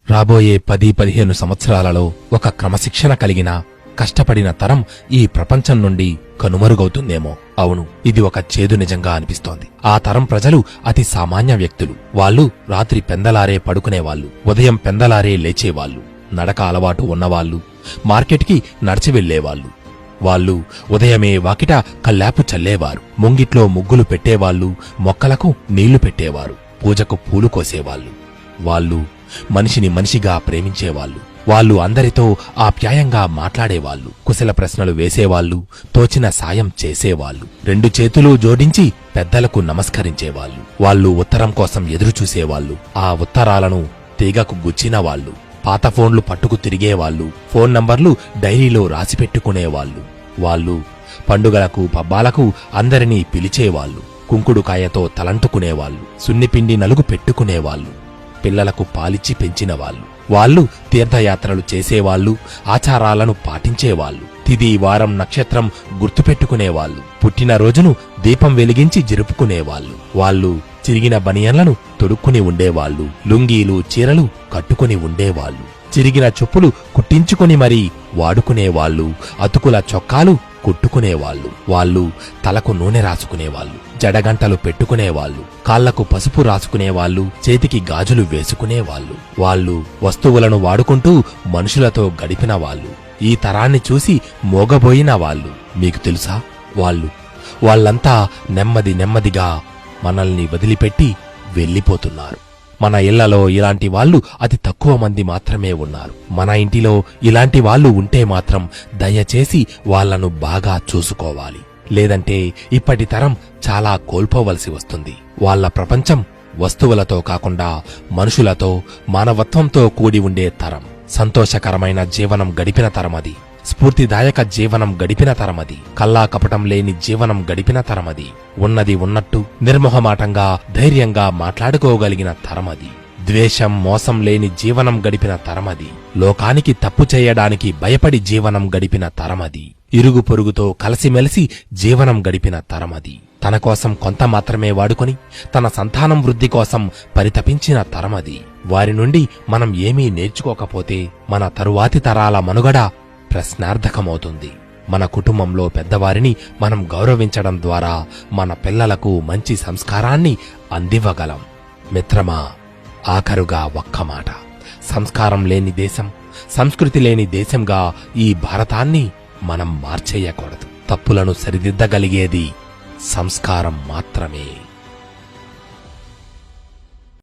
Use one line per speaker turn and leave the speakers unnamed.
రాబోయే 10-15 సంవత్సరాలలో ఒక క్రమశిక్షణ కలిగిన కష్టపడిన తరం ఈ ప్రపంచం నుండి కనుమరుగవుతుందేమో. అవును, ఇది ఒక చేదు నిజంగా అనిపిస్తోంది. ఆ తరం ప్రజలు అతి సామాన్య వ్యక్తులు. వాళ్ళు రాత్రి పెందలారే పడుకునేవాళ్లు, ఉదయం పెందలారే లేచేవాళ్లు, నడక అలవాటు ఉన్నవాళ్లు, మార్కెట్కి నడిచి వెళ్లేవాళ్లు. వాళ్ళు ఉదయమే వాకిట కల్లాపు చల్లేవారు, ముంగిట్లో ముగ్గులు పెట్టేవాళ్లు, మొక్కలకు నీళ్లు పెట్టేవారు, పూజకు పూలు కోసేవాళ్లు. వాళ్ళు మనిషిని మనిషిగా ప్రేమించేవాళ్లు. వాళ్ళు అందరితో ఆప్యాయంగా మాట్లాడేవాళ్లు, కుశల ప్రశ్నలు వేసేవాళ్లు, తోచిన సాయం చేసేవాళ్లు, 2 చేతులు జోడించి పెద్దలకు నమస్కరించేవాళ్లు. వాళ్ళు ఉత్తరం కోసం ఎదురుచూసేవాళ్లు, ఆ ఉత్తరాలను తీగకు గుచ్చినవాళ్లు, పాత ఫోన్లు పట్టుకు తిరిగేవాళ్లు, ఫోన్ నంబర్లు డైరీలో రాసిపెట్టుకునేవాళ్లు. వాళ్ళు పండుగలకు పబ్బాలకు అందరినీ పిలిచేవాళ్లు, కుంకుడుకాయతో తలంటుకునేవాళ్లు, సున్నిపిండి నలుగు పెట్టుకునేవాళ్లు, పిల్లలకు పాలిచ్చి పెంచినవాళ్లు. వాళ్ళు తీర్థయాత్రలు చేసేవాళ్లు, ఆచారాలను పాటించేవాళ్లు, తిది వారం నక్షత్రం గుర్తుపెట్టుకునేవాళ్లు, పుట్టినరోజును దీపం వెలిగించి జరుపుకునేవాళ్లు. వాళ్ళు చిరిగిన బనియన్లను తొడుక్కుని ఉండేవాళ్లు, లుంగీలు చీరలు కట్టుకుని ఉండేవాళ్లు, చిరిగిన చెప్పులు కుట్టించుకుని మరీ వాడుకునేవాళ్లు, అతుకుల చొక్కాలు కుట్టుకునేవాళ్లు. వాళ్ళు తలకు నూనె రాసుకునేవాళ్లు, జడగంటలు పెట్టుకునేవాళ్లు, కాళ్లకు పసుపు రాసుకునేవాళ్లు, చేతికి గాజులు వేసుకునేవాళ్లు. వాళ్ళు వస్తువులను వాడుకుంటూ మనుషులతో గడిపిన వాళ్ళు. ఈ తరాన్ని చూసి మోగబోయిన వాళ్ళు. మీకు తెలుసా, వాళ్ళంతా నెమ్మదిగా మనల్ని వదిలిపెట్టి వెళ్ళిపోతున్నారు. మన ఇళ్లలో ఇలాంటి వాళ్ళు అతి తక్కువ మంది మాత్రమే ఉన్నారు. మన ఇంటిలో ఇలాంటి వాళ్ళు ఉంటే మాత్రం దయచేసి వాళ్లను బాగా చూసుకోవాలి. లేదంటే ఇప్పటి తరం చాలా కోల్పోవలసి వస్తుంది. వాళ్ల ప్రపంచం వస్తువులతో కాకుండా మనుషులతో, మానవత్వంతో కూడి ఉండే తరం. సంతోషకరమైన జీవనం గడిపిన తరమది. స్ఫూర్తిదాయక జీవనం గడిపిన తరమది. కల్లా కపటం లేని జీవనం గడిపిన తరమది. ఉన్నది ఉన్నట్టు నిర్మోహమాటంగా ధైర్యంగా మాట్లాడుకోగలిగిన తరమది. ద్వేషం మోసం లేని జీవనం గడిపిన తరమది. లోకానికి తప్పు చేయడానికి భయపడి జీవనం గడిపిన తరమది. ఇరుగు పొరుగుతో కలిసిమెలిసి జీవనం గడిపిన తరమది. తన కోసం కొంత మాత్రమే వాడుకొని తన సంతానం వృద్ధి కోసం పరితపించిన తరమది. వారి నుండి మనం ఏమీ నేర్చుకోకపోతే మన తరువాతి తరాల మనుగడ ప్రశ్నార్థకమవుతుంది. మన కుటుంబంలో పెద్దవారిని మనం గౌరవించడం ద్వారా మన పిల్లలకు మంచి సంస్కారాన్ని అందివ్వగలం. మిత్రమా, ఆఖరుగా ఒక్క మాట. సంస్కారం లేని దేశం, సంస్కృతి లేని దేశంగా ఈ భారతాన్ని మనం మార్చేయకూడదు. తప్పులను సరిదిద్దగలిగేది సంస్కారం మాత్రమే.